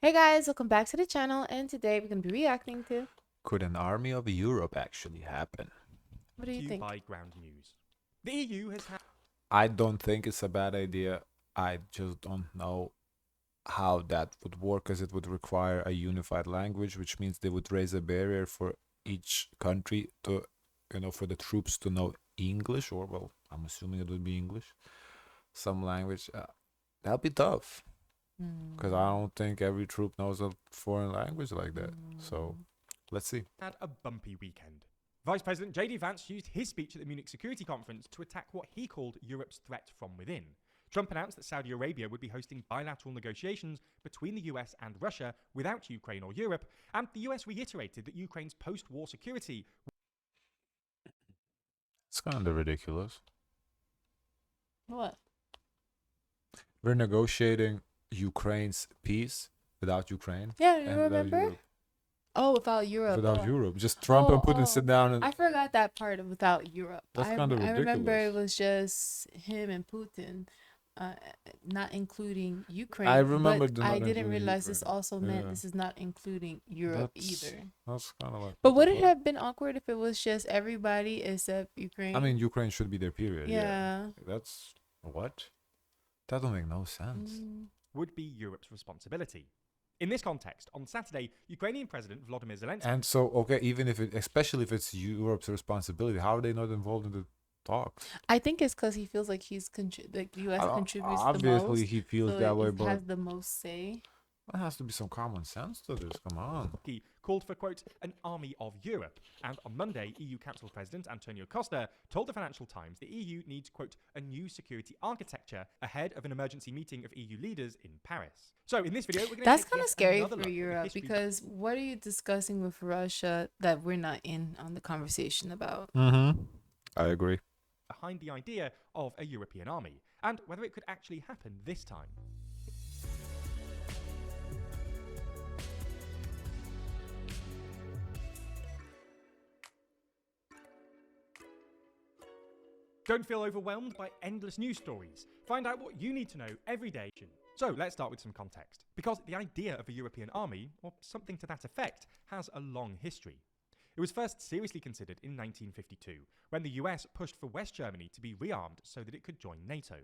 Hey guys, welcome back to the channel, and today we're going to be reacting to... Could an army of Europe actually happen? What do you think? By ground news. The EU has had I don't think it's a bad idea. I just don't know how that would work, because it would require a unified language, which means they would raise a barrier for each country to, for the troops to know English, or, well, I'm assuming it would be English, some language. That'd be tough, because I don't think every troop knows a foreign language like that. So, let's see. had a bumpy weekend. Vice President JD Vance used his speech at the Munich Security Conference to attack what he called Europe's threat from within. Trump announced that Saudi Arabia would be hosting bilateral negotiations between the US and Russia without Ukraine or Europe, and the US reiterated that Ukraine's post-war security... It's kind of ridiculous. What? We're negotiating Ukraine's peace without Ukraine. Yeah, you and without remember? Europe. Oh, without Europe. Without Europe. Just Trump and Putin sit down and... I forgot that part of without Europe. That's kind of ridiculous. I remember it was just him and Putin, not including Ukraine. I remember but I didn't realize this also meant this is not including Europe either. That's kind of like... But would it have been awkward if it was just everybody except Ukraine? I mean, Ukraine should be there, period. Yeah. That's... What? That don't make no sense. would be Europe's responsibility. In this context, on Saturday, Ukrainian President Volodymyr Zelensky... And so, okay, even if it... Especially if it's Europe's responsibility, how are they not involved in the talks? I think it's because he feels like he's the U.S. contributes the most. Obviously, he feels so that way, but... has the most say. There has to be some common sense to this. Come on. He called for, quote, an army of Europe. And on Monday, EU Council President Antonio Costa told the Financial Times the EU needs, quote, a new security architecture ahead of an emergency meeting of EU leaders in Paris. So in this video, we're going to... That's kind of scary for Europe, because what are you discussing with Russia that we're not in on the conversation about? I agree. Behind the idea of a European army, and whether it could actually happen this time. Don't feel overwhelmed by endless news stories. Find out what you need to know every day. So let's start with some context, because the idea of a European army, or something to that effect, has a long history. It was first seriously considered in 1952, when the US pushed for West Germany to be rearmed so that it could join NATO.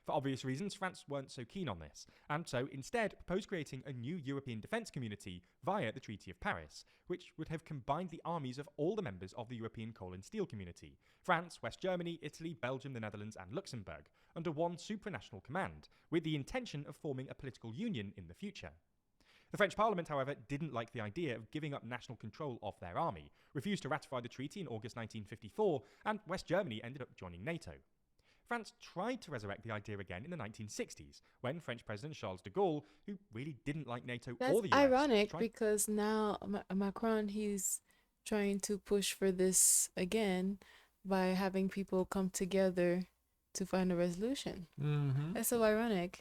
For obvious reasons, France weren't so keen on this, and so instead proposed creating a new European defence community via the Treaty of Paris, which would have combined the armies of all the members of the European coal and steel community, France, West Germany, Italy, Belgium, the Netherlands and Luxembourg, under one supranational command, with the intention of forming a political union in the future. The French Parliament, however, didn't like the idea of giving up national control of their army, refused to ratify the treaty in August 1954, and West Germany ended up joining NATO. France tried to resurrect the idea again in the 1960s, when French President Charles de Gaulle, who really didn't like NATO or the US... That's ironic, because now Macron, he's trying to push for this again by having people come together to find a resolution. That's so ironic.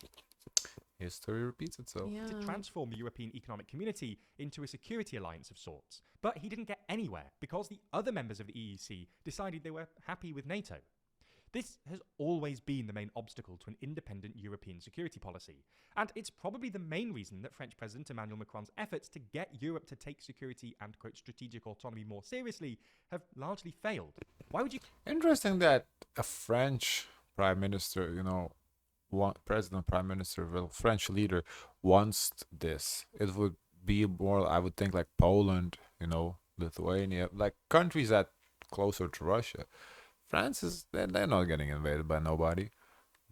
History repeats itself. Yeah. To transform the European Economic Community into a security alliance of sorts. But he didn't get anywhere, because the other members of the EEC decided they were happy with NATO. This has always been the main obstacle to an independent European security policy, and it's probably the main reason that French President Emmanuel Macron's efforts to get Europe to take security and, quote, strategic autonomy more seriously have largely failed. Why would you... Interesting that a French prime minister, president, prime minister, well, French leader wants this. It would be more, I would think, like Poland, Lithuania, like countries that closer to Russia. France is, they're not getting invaded by nobody.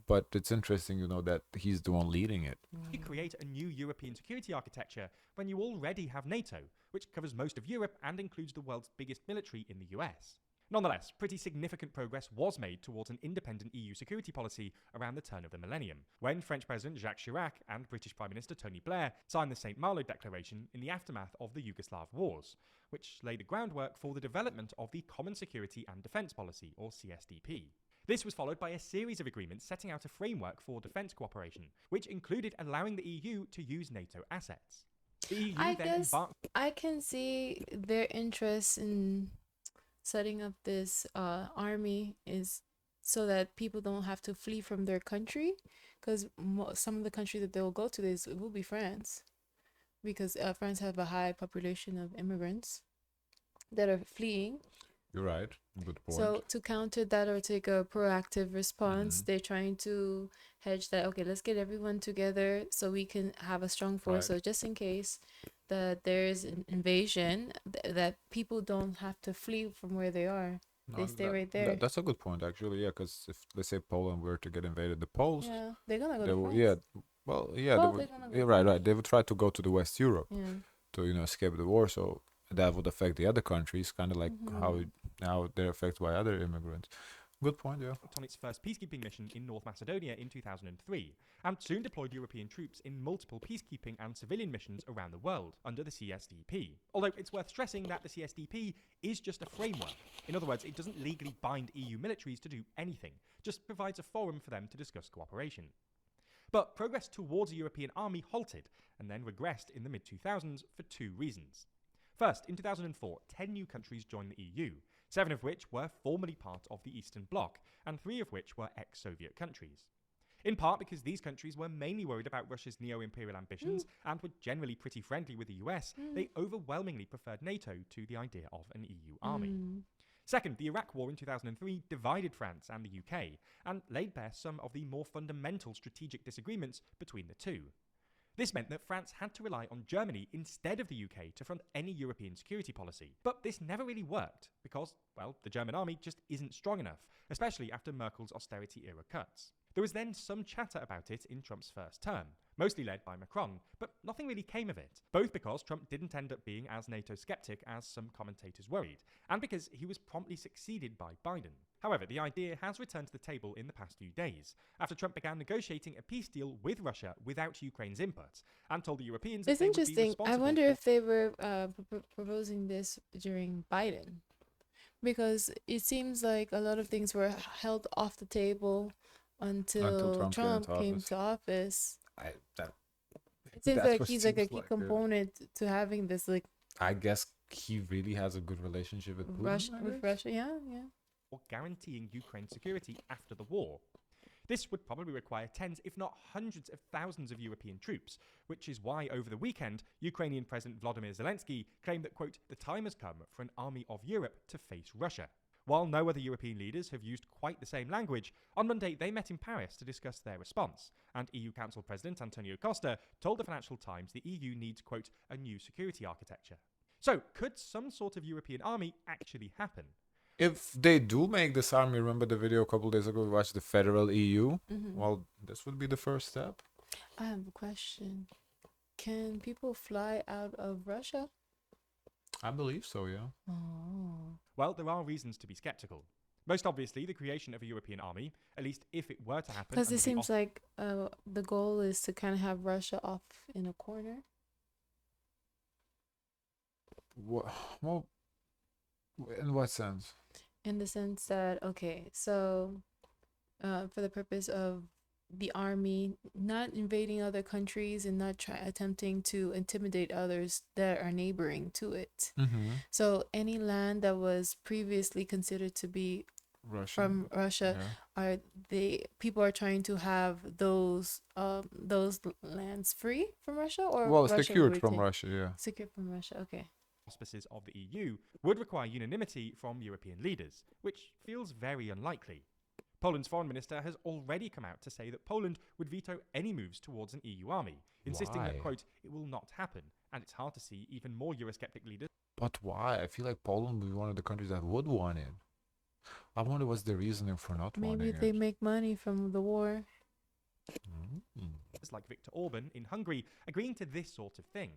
But it's interesting, that he's the one leading it. You create a new European security architecture when you already have NATO, which covers most of Europe and includes the world's biggest military in the US. Nonetheless, pretty significant progress was made towards an independent EU security policy around the turn of the millennium, when French President Jacques Chirac and British Prime Minister Tony Blair signed the St. Malo Declaration in the aftermath of the Yugoslav Wars, which laid the groundwork for the development of the Common Security and Defence Policy, or CSDP. This was followed by a series of agreements setting out a framework for defence cooperation, which included allowing the EU to use NATO assets. The EU I can see their interest in setting up this army is so that people don't have to flee from their country, because some of the country that they'll go to, it will be France. because France have a high population of immigrants that are fleeing. You're right. Good point. So to counter that or take a proactive response, they're trying to hedge that. Okay, let's get everyone together so we can have a strong force. So just in case that there is an invasion, that people don't have to flee from where they are. They stay right there. That's a good point, actually. Yeah, because if let's say Poland were to get invaded, the Poles, yeah, they're gonna go to France. yeah, well, yeah, Well, they they're would, gonna go yeah, right. They would try to go to the West Europe Yeah. to escape the war. So that would affect the other countries, kind of like how now they're affected by other immigrants. Good point, yeah. On its first peacekeeping mission in North Macedonia in 2003, and soon deployed European troops in multiple peacekeeping and civilian missions around the world under the CSDP. Although it's worth stressing that the CSDP is just a framework. In other words, it doesn't legally bind EU militaries to do anything, just provides a forum for them to discuss cooperation. But progress towards a European army halted and then regressed in the mid-2000s for two reasons. First, in 2004, 10 new countries joined the EU, 7 of which were formally part of the Eastern Bloc, and 3 of which were ex-Soviet countries. In part because these countries were mainly worried about Russia's neo-imperial ambitions and were generally pretty friendly with the US, they overwhelmingly preferred NATO to the idea of an EU army. Second, the Iraq War in 2003 divided France and the UK, and laid bare some of the more fundamental strategic disagreements between the two. This meant that France had to rely on Germany instead of the UK to front any European security policy. But this never really worked because, well, the German army just isn't strong enough, especially after Merkel's austerity-era cuts. There was then some chatter about it in Trump's first term, mostly led by Macron, but nothing really came of it, both because Trump didn't end up being as NATO skeptic as some commentators worried, and because he was promptly succeeded by Biden. However, the idea has returned to the table in the past few days, after Trump began negotiating a peace deal with Russia without Ukraine's input, and told the Europeans It's that they would be interesting. I responsible wonder for... if they were proposing this during Biden, because it seems like a lot of things were held off the table until Trump came to office. It seems like he's like a key component to having this, like, I guess he really has a good relationship with Putin, with Russia. Yeah. or guaranteeing Ukraine's security after the war. This would probably require tens, if not hundreds of thousands of European troops, which is why over the weekend, Ukrainian President Volodymyr Zelensky claimed that, quote, the time has come for an army of Europe to face Russia. While no other European leaders have used quite the same language, on Monday they met in Paris to discuss their response, and EU Council President Antonio Costa told the Financial Times the EU needs, quote, a new security architecture. So, could some sort of European army actually happen? If they do make this army, remember the video a couple days ago we watched the Federal EU? Well, this would be the first step. I have a question. Can people fly out of Russia? I believe so, yeah. Oh. Well, there are reasons to be skeptical. Most obviously, the creation of a European army, at least if it were to happen... Because it seems like the goal is to kind of have Russia off in a corner. Well, in what sense? In the sense that, okay, so for the purpose of the army not invading other countries and not attempting to intimidate others that are neighboring to it. So any land that was previously considered to be from Russia, people are trying to have those lands free from Russia, or Russia secured from Russia, yeah. Secured from Russia, okay. Auspices of the EU would require unanimity from European leaders, which feels very unlikely. Poland's foreign minister has already come out to say that Poland would veto any moves towards an EU army, insisting that, quote, it will not happen, and it's hard to see even more Eurosceptic leaders. But why? I feel like Poland would be one of the countries that would want it. I wonder what's the reasoning for not wanting it. Maybe they make money from the war. Like Viktor Orban in Hungary agreeing to this sort of thing.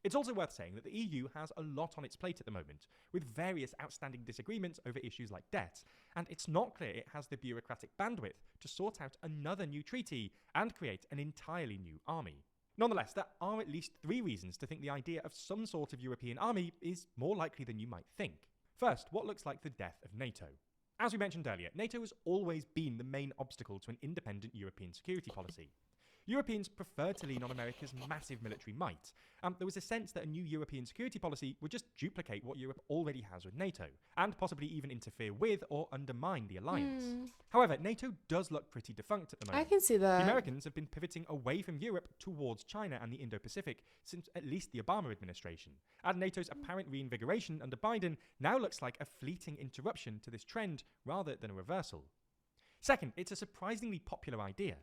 It's also worth saying that the EU has a lot on its plate at the moment, with various outstanding disagreements over issues like debt, and it's not clear it has the bureaucratic bandwidth to sort out another new treaty and create an entirely new army. Nonetheless, there are at least 3 reasons to think the idea of some sort of European army is more likely than you might think. First, what looks like the death of NATO. As we mentioned earlier, NATO has always been the main obstacle to an independent European security policy. Europeans preferred to lean on America's massive military might. There was a sense that a new European security policy would just duplicate what Europe already has with NATO, and possibly even interfere with or undermine the alliance. However, NATO does look pretty defunct at the moment. I can see that. The Americans have been pivoting away from Europe towards China and the Indo-Pacific since at least the Obama administration, and NATO's apparent reinvigoration under Biden now looks like a fleeting interruption to this trend rather than a reversal. Second, it's a surprisingly popular idea.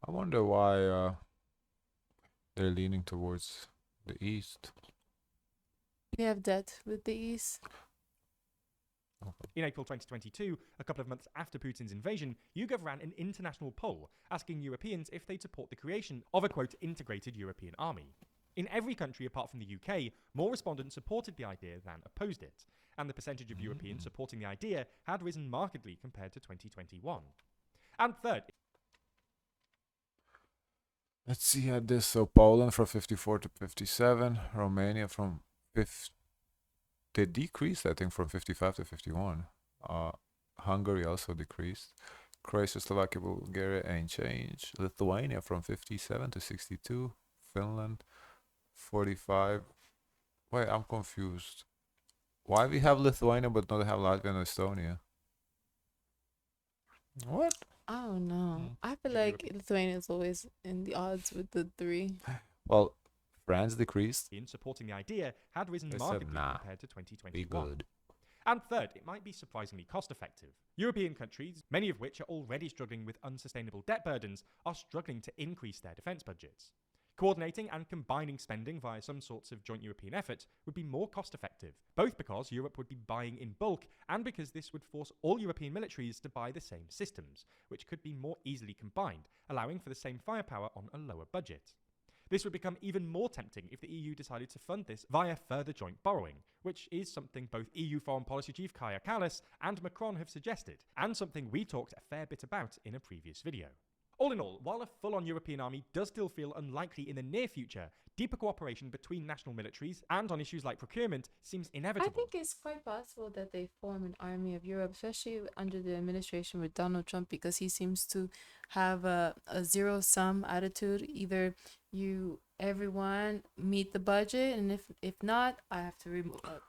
I wonder why they're leaning towards the East. We have debt with the East. In April 2022, a couple of months after Putin's invasion, YouGov ran an international poll asking Europeans if they'd support the creation of a, quote, integrated European army. In every country apart from the UK, more respondents supported the idea than opposed it, and the percentage of Europeans supporting the idea had risen markedly compared to 2021. And third, Let's see at this. So Poland from 54 to 57, Romania from 50. They decreased, I think, from 55 to 51. Hungary also decreased. Croatia, Slovakia, Bulgaria ain't changed. Lithuania from 57 to 62. Finland 45. Wait, I'm confused. Why we have Lithuania but not have Latvia and Estonia? What? I don't know. I feel like Lithuania is always in the odds with the 3. Well, France decreased. in supporting the idea had risen They said, markedly nah, compared to Be 2021. good. And third, it might be surprisingly cost-effective. European countries, many of which are already struggling with unsustainable debt burdens, are struggling to increase their defence budgets. Coordinating and combining spending via some sorts of joint European effort would be more cost-effective, both because Europe would be buying in bulk and because this would force all European militaries to buy the same systems, which could be more easily combined, allowing for the same firepower on a lower budget. This would become even more tempting if the EU decided to fund this via further joint borrowing, which is something both EU Foreign Policy Chief Kaja Kallas and Macron have suggested, and something we talked a fair bit about in a previous video. All in all, while a full-on European army does still feel unlikely in the near future, deeper cooperation between national militaries and on issues like procurement seems inevitable. I think it's quite possible that they form an army of Europe, especially under the administration with Donald Trump, because he seems to have a zero-sum attitude. Either everyone meet the budget, and if not, I have to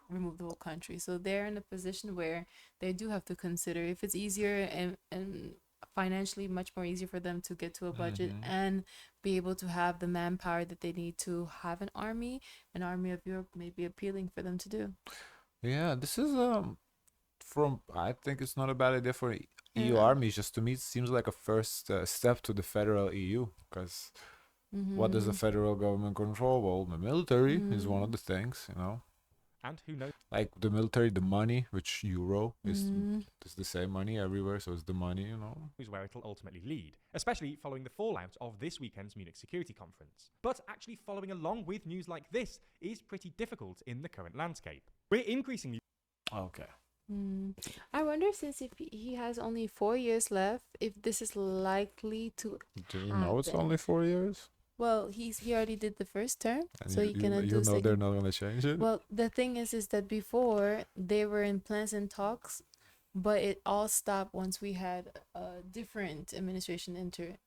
remove the whole country. So they're in a position where they do have to consider if it's easier and financially much more easier for them to get to a budget and be able to have the manpower that they need to have an army of Europe may be appealing for them to do. Yeah, this is I think it's not a bad idea for EU Yeah. armies. Just to me, it seems like a first step to the federal EU. Because what does the federal government control? Well, the military is one of the things, you know. And who knows Like the military, the money, which euro is the same money everywhere, so it's the money, you know. where it'll ultimately lead, especially following the fallout of this weekend's Munich Security Conference. But actually following along with news like this is pretty difficult in the current landscape. We're increasingly Okay. I wonder, since if he has only 4 years left, if this is likely to Do you know it's happen. only 4 years? Well, he already did the first term, And so he cannot do you know second. they're not gonna change it. Well, the thing is that before they were in plans and talks, but it all stopped once we had a different administration enter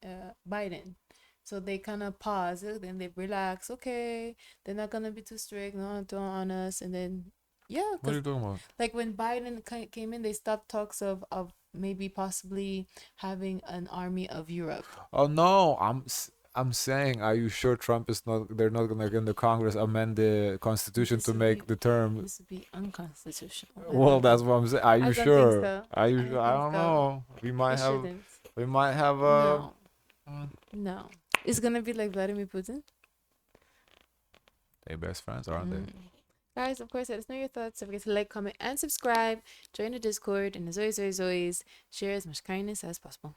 Biden. So they kind of pause it, then they relax. Okay, they're not gonna be too strict, not on us, and then yeah, What are you talking about? like when Biden came in, they stopped talks of maybe possibly having an army of Europe. Oh no, I'm saying, are you sure Trump is not? They're not gonna in the Congress amend the Constitution This to would make be- the term. This would be unconstitutional. Well, that's what I'm saying. Are you don't think sure? so. Are you? I don't I think don't so. know. We might It have. shouldn't. We might have. No. No. It's gonna be like Vladimir Putin. They best friends, aren't they? Guys, of course, let us know your thoughts. Don't forget to like, comment, and subscribe. Join the Discord, and as always, share as much kindness as possible.